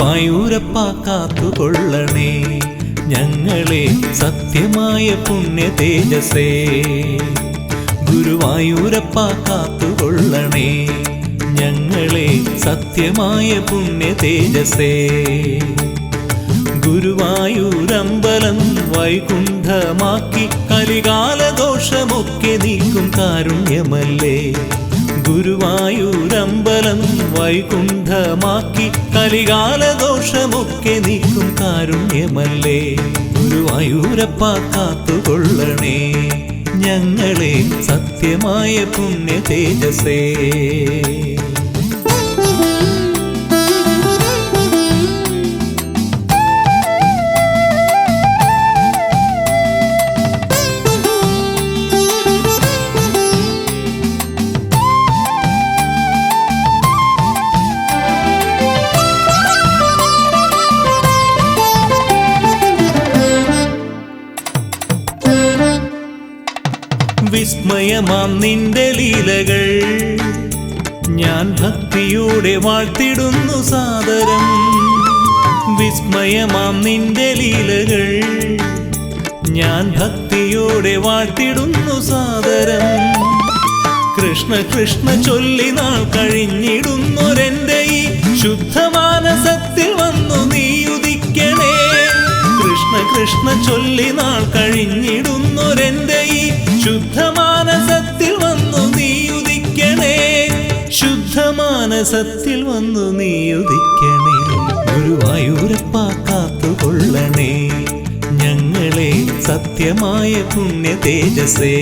ഗുരുവായൂരപ്പ കാത്തുകൊള്ളണേ ഞങ്ങളെ സത്യമായ പുണ്യ തേജസ്സേ. ഗുരുവായൂരപ്പ കാത്തുകൊള്ളണേ ഞങ്ങളെ സത്യമായ പുണ്യ തേജസ്സേ. ഗുരുവായൂരമ്പലം വൈകുണ്ഠമാക്കി കലികാലദോഷമൊക്കെ നീക്കും കാരുണ്യമല്ലേ. ഗുരുവായൂരമ്പലം വൈകുണ്ഠമാക്കി കലികാലദോഷമൊക്കെ നീക്കും കാരുണ്യമല്ലേ. ഗുരുവായൂരപ്പ കാത്തുകൊള്ളണേ ഞങ്ങളെ സത്യമായ പുണ്യ തേജസ്സേ. വിസ്മയമാം നിന്റെ ലീലകൾ ഞാൻ ഭക്തിയോടെ വാഴ്ത്തിടുന്നു സാദരം. വിസ്മയമാം നിന്റെ ലീലകൾ ഞാൻ ഭക്തിയോടെ വാഴ്ത്തിടുന്നു സാദരം. കൃഷ്ണ കൃഷ്ണ ചൊല്ലി നാൾ കഴിഞ്ഞിടുന്നൊരെന്റെ ഈ ശുദ്ധമാനസത്തിൽ വന്നു നീ ഉദിക്കണേ. കൃഷ്ണ കൃഷ്ണ ചൊല്ലി നാൾ കഴിഞ്ഞിടുന്നൊരെന്റെ ഈ ശുദ്ധമാനസത്തിൽ വന്നു നീ ഉദിക്കണേ. ശുദ്ധമാനസത്തിൽ വന്നു നീ ഉദിക്കണേ. ഗുരുവായൂരപ്പ കാത്തുകൊള്ളണേ ഞങ്ങളെ സത്യമായ പുണ്യ തേജസ്സേ.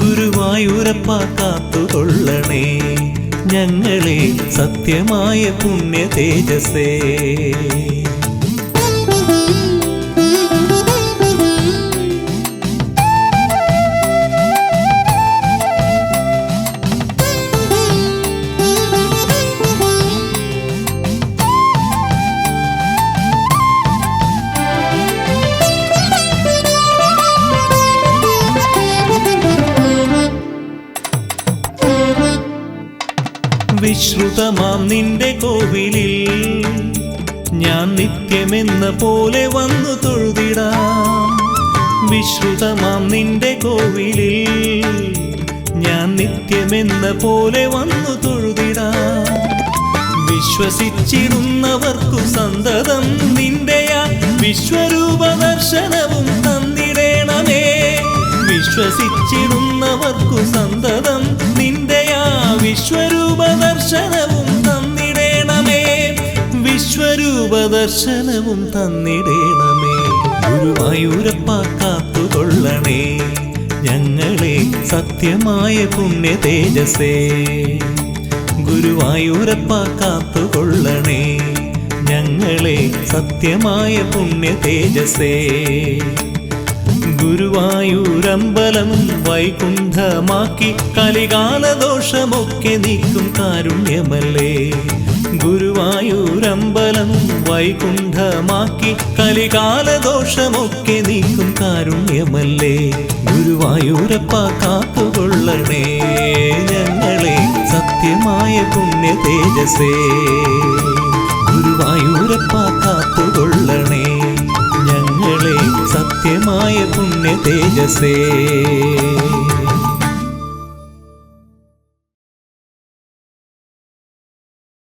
ഗുരുവായൂരപ്പ കാത്തുകൊള്ളണേ ഞങ്ങളെ സത്യമായ പുണ്യ തേജസ്സേ. വിശ്രുതമാം നിന്റെ കോവിലിൽ ഞാൻ നിത്യമെന്ന പോലെ വന്നു തൊഴുതിടാം. വിശ്രുതമാം നിന്റെ കോവിലിൽ ഞാൻ നിത്യമെന്ന പോലെ വന്നു തൊഴുതിടാം. വിശ്വസിച്ചിടുന്നവർക്കു സന്തതം നിന്റെയാ വിശ്വരൂപ ദർശനവും തന്നിടേണമേ. വിശ്വസിച്ചിടുന്നവർക്കു സന്തതം നിന്റെയാ വിശ്വരൂപ ദർശനവും തന്നിടേണമേ. വിശ്വരൂപ ദർശനവും തന്നിടേണമേ. ഗുരുവായൂരപ്പ കാത്തുകൊള്ളണേ ഞങ്ങളെ സത്യമായ പുണ്യ തേജസ്സേ. ഗുരുവായൂരപ്പ കാത്തുകൊള്ളണേ ഞങ്ങളെ സത്യമായ പുണ്യ തേജസ്സേ. ഗുരുവായൂരമ്പലം വൈകുണ്ഠമാക്കി കലികാലദോഷമൊക്കെ നീക്കും കാരുണ്യമല്ലേ. ഗുരുവായൂരമ്പലം വൈകുണ്ഠമാക്കി കലികാലദോഷമൊക്കെ നീക്കും കാരുണ്യമല്ലേ. ഗുരുവായൂരപ്പ കാത്തുകൊള്ളണേ ഞങ്ങളെ സത്യമായ പുണ്യ തേജസ്സേ. ഗുരുവായൂരപ്പ കാത്തുകൊള്ളണേ ഞങ്ങളെ സത്യമായ പുണ്യ തേജസ്സേ.